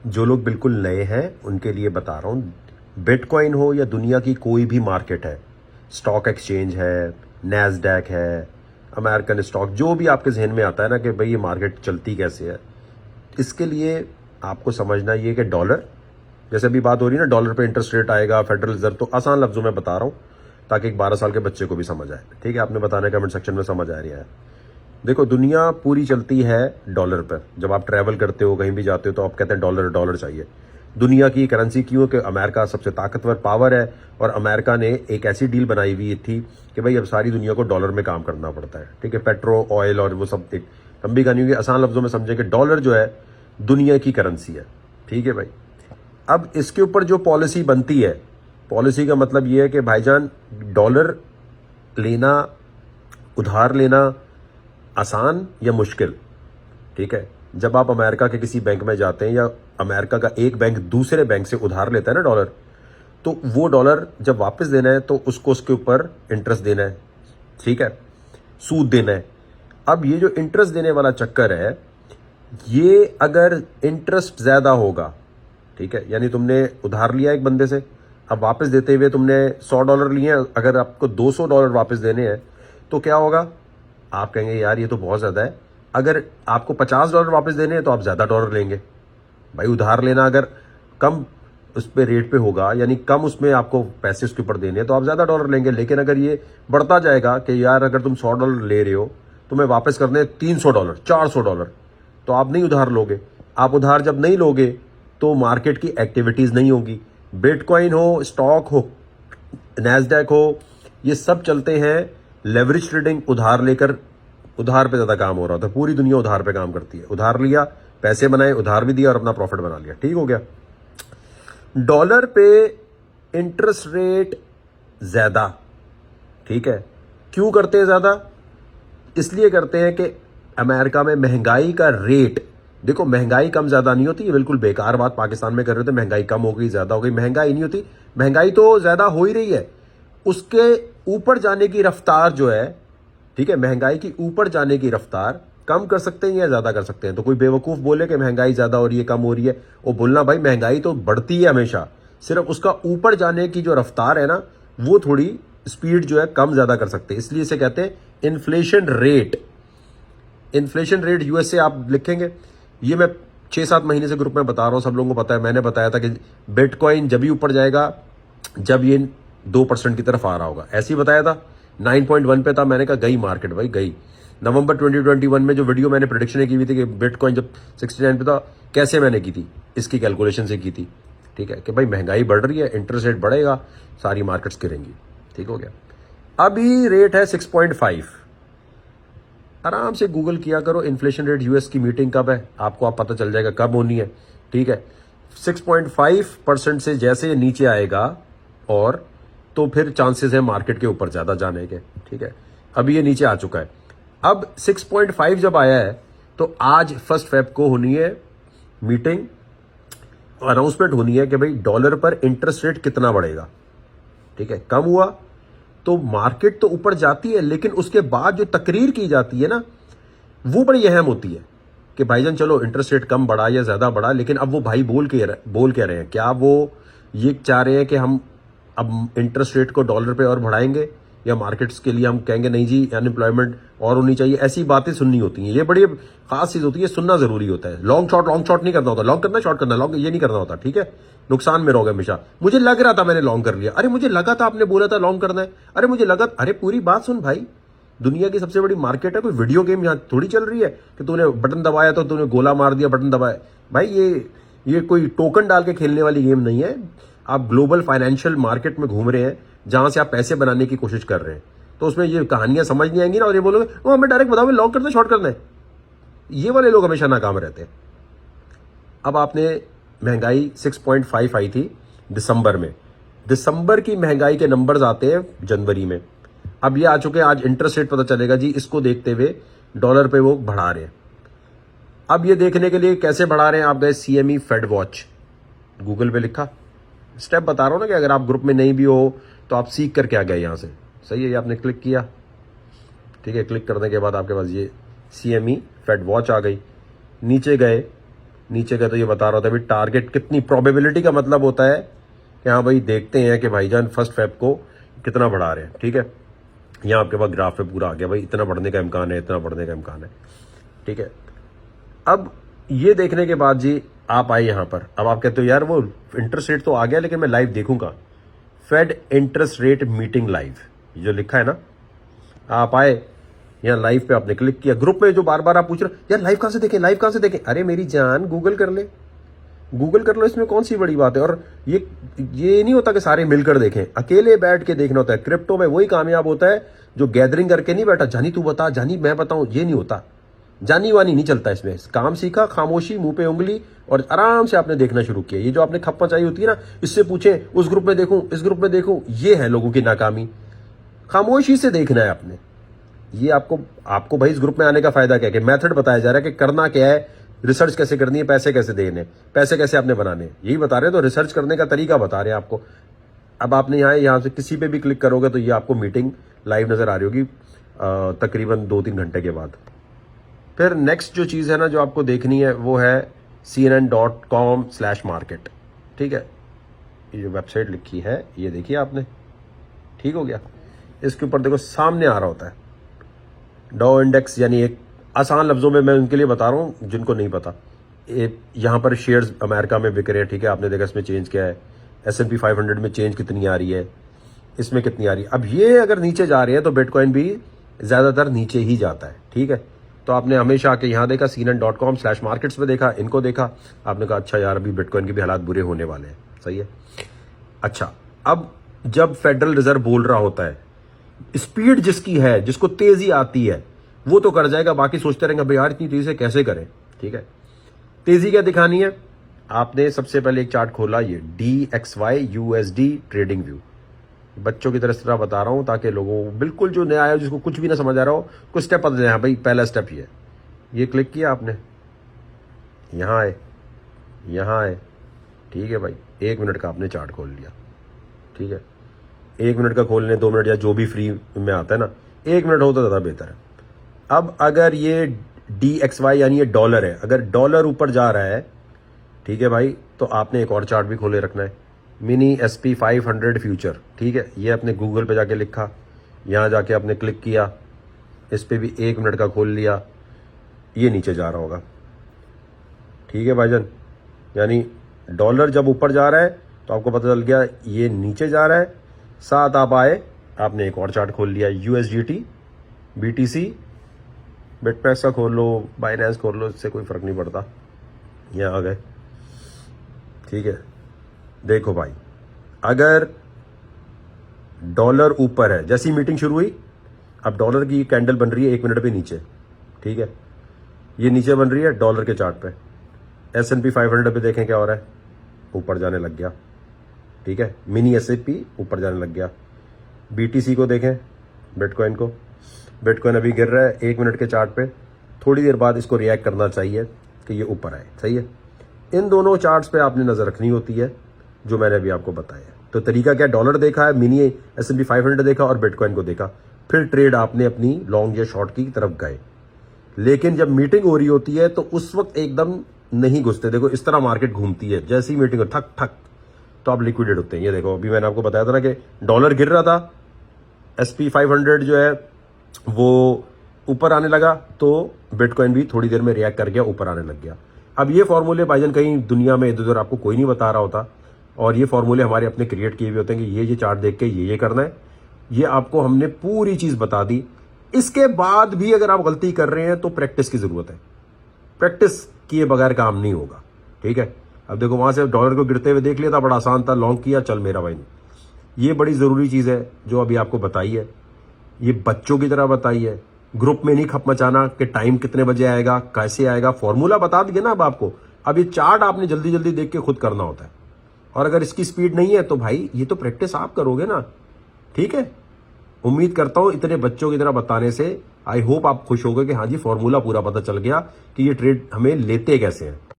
जो लोग बिल्कुल नए हैं उनके लिए बता रहा हूँ, बिटकॉइन हो या दुनिया की कोई भी मार्केट है, स्टॉक एक्सचेंज है, नैस्डैक है, अमेरिकन स्टॉक, जो भी आपके जहन में आता है ना कि भाई ये मार्केट चलती कैसे है, इसके लिए आपको समझना ये कि डॉलर, जैसे अभी बात हो रही है ना डॉलर पे इंटरेस्ट रेट आएगा फेडरल रिजर्व, तो आसान लफ्जों में बता रहा हूँ ताकि एक 12 साल के बच्चे को भी समझ आए। ठीक है, आपने बताना कमेंट सेक्शन में समझ आ रहा है। देखो, दुनिया पूरी चलती है डॉलर पर। जब आप ट्रैवल करते हो, कहीं भी जाते हो, तो आप कहते हैं डॉलर डॉलर चाहिए। दुनिया की करेंसी क्यों? कि अमेरिका सबसे ताकतवर पावर है और अमेरिका ने एक ऐसी डील बनाई हुई थी कि भाई अब सारी दुनिया को डॉलर में काम करना पड़ता है। ठीक है, पेट्रो ऑयल और वो सब, एक लंबी कहानी होगी, आसान लफ्जों में समझे कि डॉलर जो है दुनिया की करेंसी है। ठीक है भाई, अब इसके ऊपर जो पॉलिसी बनती है, पॉलिसी का मतलब ये है कि भाईजान डॉलर लेना, उधार लेना आसान या मुश्किल? ठीक है, जब आप अमेरिका के किसी बैंक में जाते हैं या अमेरिका का एक बैंक दूसरे बैंक से उधार लेता है ना डॉलर, तो वो डॉलर जब वापस देना है तो उसको उसके ऊपर इंटरेस्ट देना है। ठीक है, सूद देना है। अब ये जो इंटरेस्ट देने वाला चक्कर है, ये अगर इंटरेस्ट ज्यादा होगा, ठीक है, यानी तुमने उधार लिया एक बंदे से, अब वापस देते हुए तुमने $100 लिए हैं, अगर आपको $200 वापस देने हैं तो क्या होगा? आप कहेंगे यार ये तो बहुत ज्यादा है। अगर आपको $50 वापस देने हैं तो आप ज्यादा डॉलर लेंगे। भाई उधार लेना अगर कम उस पर रेट पे होगा, यानी कम उसमें आपको पैसे उसके ऊपर देने हैं, तो आप ज्यादा डॉलर लेंगे। लेकिन अगर ये बढ़ता जाएगा कि यार अगर तुम $100 ले रहे हो, तुम्हें वापस करने $300, $400, तो आप नहीं उधार लोगे। आप उधार जब नहीं लोगे तो मार्केट की एक्टिविटीज नहीं होगी। बिटकॉइन हो, स्टॉक हो, नैस्डैक हो, ये सब चलते हैं लेवरेज ट्रेडिंग, उधार लेकर। उधार पे ज्यादा काम हो रहा था, पूरी दुनिया उधार पे काम करती है। उधार लिया, पैसे बनाए, उधार भी दिया और अपना प्रॉफिट बना लिया। ठीक हो गया। डॉलर पे इंटरेस्ट रेट ज्यादा, ठीक है, क्यों करते हैं ज्यादा? इसलिए करते हैं कि अमेरिका में महंगाई का रेट, देखो महंगाई कम ज्यादा नहीं होती, ये बिल्कुल बेकार बात पाकिस्तान में कर रहे थे महंगाई कम हो गई ज्यादा हो गई। महंगाई नहीं होती, महंगाई तो ज्यादा हो ही रही है। उसके ऊपर जाने की रफ्तार जो है, ठीक है, महंगाई की ऊपर जाने की रफ्तार कम कर सकते हैं या ज्यादा कर सकते हैं। तो कोई बेवकूफ बोले कि महंगाई ज्यादा हो रही है, कम हो रही है, वो बोलना भाई महंगाई तो बढ़ती है हमेशा, सिर्फ उसका ऊपर जाने की जो रफ्तार है ना, वो थोड़ी स्पीड जो है कम ज्यादा कर सकते हैं। इसलिए इसे कहते हैं inflation rate. Inflation rate USA आप लिखेंगे, ये मैं 6-7 महीने से ग्रुप में बता रहा हूं, सब लोगों को पता है। मैंने बताया था कि बिटकॉइन जब भी ऊपर जाएगा जब ये 2% की तरफ आ रहा होगा, ऐसे ही बताया था। 9.1 पे था, मैंने कहा गई मार्केट भाई, गई। नवंबर 2021 में जो वीडियो मैंने प्रेडिक्शन की हुई थी कि बिटकॉइन जब 69 पे था, कैसे मैंने की थी? इसकी कैलकुलेशन से की थी। ठीक है, कि भाई महंगाई बढ़ रही है, इंटरेस्ट रेट बढ़ेगा, सारी मार्केट्स गिरेंगी। ठीक हो गया। अभी रेट है 6.5। आराम से गूगल किया करो इन्फ्लेशन रेट यूएस की मीटिंग कब है, आपको आप पता चल जाएगा कब होनी है। ठीक है, 6.5% से जैसे नीचे आएगा और तो फिर चांसेस है मार्केट के ऊपर ज्यादा जाने के। ठीक है, अभी ये नीचे आ चुका है। अब 6.5 जब आया है तो आज 1 फेब को होनी है मीटिंग, अनाउंसमेंट होनी है कि भाई डॉलर पर इंटरेस्ट रेट कितना बढ़ेगा। ठीक है, कम हुआ तो मार्केट तो ऊपर जाती है, लेकिन उसके बाद जो तकरीर की जाती है ना, वो बड़ी अहम होती है कि भाईजान चलो इंटरेस्ट रेट कम बढ़ा या ज्यादा बढ़ा, लेकिन अब वो भाई बोल क्या रहे हैं? क्या वो ये चाह रहे हैं कि हम अब इंटरेस्ट रेट को डॉलर पे और बढ़ाएंगे, या मार्केट्स के लिए हम कहेंगे नहीं जी अनएम्प्लॉयमेंट और होनी चाहिए? ऐसी बातें सुननी होती हैं, ये बड़ी खास चीज होती है, सुनना जरूरी होता है। लॉन्ग शॉट नहीं करना होता, लॉन्ग करना शॉर्ट करना, लॉन्ग ये नहीं करना होता। ठीक है, नुकसान में रहोगे हमेशा। मुझे लग रहा था मैंने लॉन्ग कर लिया, अरे मुझे लगा था आपने बोला था लॉन्ग करना है, अरे मुझे लगा, अरे पूरी बात सुन भाई। दुनिया की सबसे बड़ी मार्केट है, कोई वीडियो गेम यहां थोड़ी चल रही है कि तूने बटन दबाया तो तूने गोला मार दिया, बटन दबाया। भाई ये कोई टोकन डाल के खेलने वाली गेम नहीं है। आप ग्लोबल फाइनेंशियल मार्केट में घूम रहे हैं जहां से आप पैसे बनाने की कोशिश कर रहे हैं, तो उसमें ये कहानियां समझ नहीं आएंगी ना, और ये बोलोगे वो हमें डायरेक्ट बताओ लॉन्ग करना है शॉर्ट करना है। ये वाले लोग हमेशा नाकाम रहते हैं। अब आपने महंगाई 6.5 आई थी दिसंबर में, दिसंबर की महंगाई के नंबर्स आते हैं जनवरी में। अब ये आ चुके हैं, आज इंटरेस्ट रेट पता चलेगा जी, इसको देखते हुए डॉलर पे वो बढ़ा रहे हैं। अब ये देखने के लिए कैसे बढ़ा रहे हैं, आप गए CME फेड वॉच, गूगल पे लिखा, स्टेप बता रहा हूं ना कि अगर आप ग्रुप में नहीं भी हो तो आप सीख करके आ गए यहां से। सही है, ये आपने क्लिक किया। ठीक है, क्लिक करने के बाद आपके पास ये CME फेड वॉच आ गई। नीचे गए नीचे का तो ये बता रहा था भाई टारगेट कितनी प्रोबेबिलिटी का मतलब होता है कि हाँ भाई देखते हैं कि भाईजान 1 फेब को कितना बढ़ा रहे हैं। ठीक है, यहाँ आपके पास ग्राफ पे पूरा आ गया भाई, इतना बढ़ने का इम्कान है, इतना बढ़ने का इम्कान है। ठीक है, अब ये देखने के बाद जी आप आए यहाँ पर। अब आप कहते हो यार वो इंटरेस्ट रेट तो आ गया लेकिन मैं लाइव देखूंगा, Fed interest rate meeting live जो लिखा है ना, आप आए यहाँ लाइव पे, आपने क्लिक किया। ग्रुप में जो बार बार आप पूछ रहे हो यार लाइव कहां से देखें, लाइव कहां से देखें, अरे मेरी जान गूगल कर ले, गूगल कर लो, इसमें कौन सी बड़ी बात है। और ये नहीं होता कि सारे मिलकर देखें, अकेले बैठ के देखना होता है। क्रिप्टो में वही कामयाब होता है जो गैदरिंग करके नहीं बैठा, जानी तू बता, जानी मैं बताऊं, ये नहीं होता। जानी वानी नहीं चलता इसमें। काम सीखा, खामोशी, मुंह पे उंगली, और आराम से आपने देखना शुरू किया। ये जो आपने खप्पा चाहिए होती है ना, इससे पूछे उस ग्रुप में देखूं, इस ग्रुप में देखूं, ये है लोगों की नाकामी। खामोशी से देखना है आपने। ये आपको भाई इस ग्रुप में आने का फायदा क्या है कि मेथड बताया जा रहा है कि करना क्या है, रिसर्च कैसे करनी है, पैसे कैसे देने, पैसे कैसे आपने बनाने, यही बता रहे हैं। तो रिसर्च करने का तरीका बता रहे हैं आपको। अब आपने यहां से किसी पे भी क्लिक करोगे तो ये आपको मीटिंग लाइव नजर आ रही होगी तकरीबन 2-3 घंटे के बाद। फिर नेक्स्ट जो चीज़ है ना जो आपको देखनी है वो है cnn.com/market। ठीक है, ये जो वेबसाइट लिखी है ये देखिए आपने, ठीक हो गया। इसके ऊपर देखो सामने आ रहा होता है डॉ इंडेक्स, यानी एक आसान लफ्जों में मैं उनके लिए बता रहा हूं जिनको नहीं पता। यहां पर शेयर्स अमेरिका में बिक रहे हैं। ठीक है, आपने देखा इसमें चेंज क्या है, S&P 500 में चेंज कितनी आ रही है, इसमें कितनी आ रही है। अब ये अगर नीचे जा रही है तो बिटकॉइन भी ज्यादातर नीचे ही जाता है। ठीक है, तो आपने हमेशा आके यहां देखा cnn.com/markets में देखा, इनको देखा, आपने कहा अच्छा यार अभी बिटकॉइन के भी हालात बुरे होने वाले हैं। सही है। अच्छा, अब जब फेडरल रिजर्व बोल रहा होता है, स्पीड जिसकी है, जिसको तेजी आती है वो तो कर जाएगा, बाकी सोचते रहेंगे भाई यार इतनी तेजी से कैसे करें। ठीक है, तेजी क्या दिखानी है, आपने सबसे पहले एक चार्ट खोला, ये DXY USD ट्रेडिंग व्यू। बच्चों की तरह बता रहा हूं ताकि लोगों को बिल्कुल जो नया आया जिसको कुछ भी ना समझ आ रहा हो, कुछ स्टेप पता जाए। भाई पहला स्टेप ये क्लिक किया आपने, यहां आए, यहां आए। ठीक है भाई, 1 मिनट का आपने चार्ट खोल लिया। ठीक है, 1 मिनट का खोलने, 2 मिनट या जो भी फ्री में आता है ना, 1 मिनट हो तो ज़्यादा बेहतर है। अब अगर ये DXY यानी ये डॉलर है, अगर डॉलर ऊपर जा रहा है, ठीक है भाई, तो आपने एक और चार्ट भी खोले रखना है, मिनी SP 500 फ्यूचर। ठीक है, ये आपने गूगल पे जाके लिखा, यहाँ जाके आपने क्लिक किया, इस पर भी 1 मिनट का खोल लिया, ये नीचे जा रहा होगा। ठीक है भाईजान, यानी डॉलर जब ऊपर जा रहा है तो आपको पता चल गया ये नीचे जा रहा है। साथ आप आए, आपने एक और चार्ट खोल लिया, USDT, BTC, बिटमैक्स का खोल लो, बाइनेंस खोल लो, इससे कोई फर्क नहीं पड़ता। यहाँ आ गए। ठीक है, देखो भाई, अगर डॉलर ऊपर है, जैसी मीटिंग शुरू हुई, अब डॉलर की कैंडल बन रही है 1 मिनट पे नीचे। ठीक है, ये नीचे बन रही है डॉलर के चार्ट पे। S&P 500 पे देखें क्या हो रहा है, ऊपर जाने लग गया। ठीक है, मिनी S&P ऊपर जाने लग गया। BTC को देखें, बिटकॉइन को, बिटकॉइन अभी गिर रहा है 1 मिनट के चार्ट पे, थोड़ी देर बाद इसको रिएक्ट करना चाहिए कि ये ऊपर आए। सही है, इन दोनों चार्ट्स पे आपने नजर रखनी होती है जो मैंने अभी आपको बताया। तो तरीका क्या, डॉलर देखा है, मिनी S&P 500 देखा और बिटकॉइन को देखा, फिर ट्रेड आपने अपनी लॉन्ग या शॉर्ट की तरफ गए। लेकिन जब मीटिंग हो रही होती है तो उस वक्त एकदम नहीं घुसते। देखो इस तरह मार्केट घूमती है, जैसी ही मीटिंग हो ठक ठक तो आप लिक्विडेट होते हैं। ये देखो अभी मैंने आपको बताया था ना कि डॉलर गिर रहा था, SP 500 जो है वो ऊपर आने लगा, तो बिटकॉइन भी थोड़ी देर में रिएक्ट कर गया, ऊपर आने लग गया। अब ये फॉर्मूले भाईजान कहीं दुनिया में इधर उधर आपको कोई नहीं बता रहा होता, और ये फॉर्मूले हमारे अपने क्रिएट किए हुए होते हैं कि ये चार्ट देख के ये करना है। ये आपको हमने पूरी चीज बता दी। इसके बाद भी अगर आप गलती कर रहे हैं तो प्रैक्टिस की जरूरत है, प्रैक्टिस किए बगैर काम नहीं होगा। ठीक है, अब देखो वहां से डॉलर को गिरते हुए देख लिया था, बड़ा आसान था, लॉन्ग किया, चल मेरा भाई। ये बड़ी जरूरी चीज है जो अभी आपको बताई है, ये बच्चों की तरह बताई है। ग्रुप में नहीं खप मचाना कि टाइम कितने बजे आएगा, कैसे आएगा, फॉर्मूला बता दिया ना अब आपको। अब ये चार्ट आपने जल्दी जल्दी देख के खुद करना होता है, और अगर इसकी स्पीड नहीं है तो भाई ये तो प्रैक्टिस आप करोगे ना। ठीक है, उम्मीद करता हूं इतने बच्चों की तरह बताने से आई होप आप खुश हो गए कि हाँ जी फॉर्मूला पूरा पता चल गया कि ये ट्रेड हमें लेते कैसे हैं।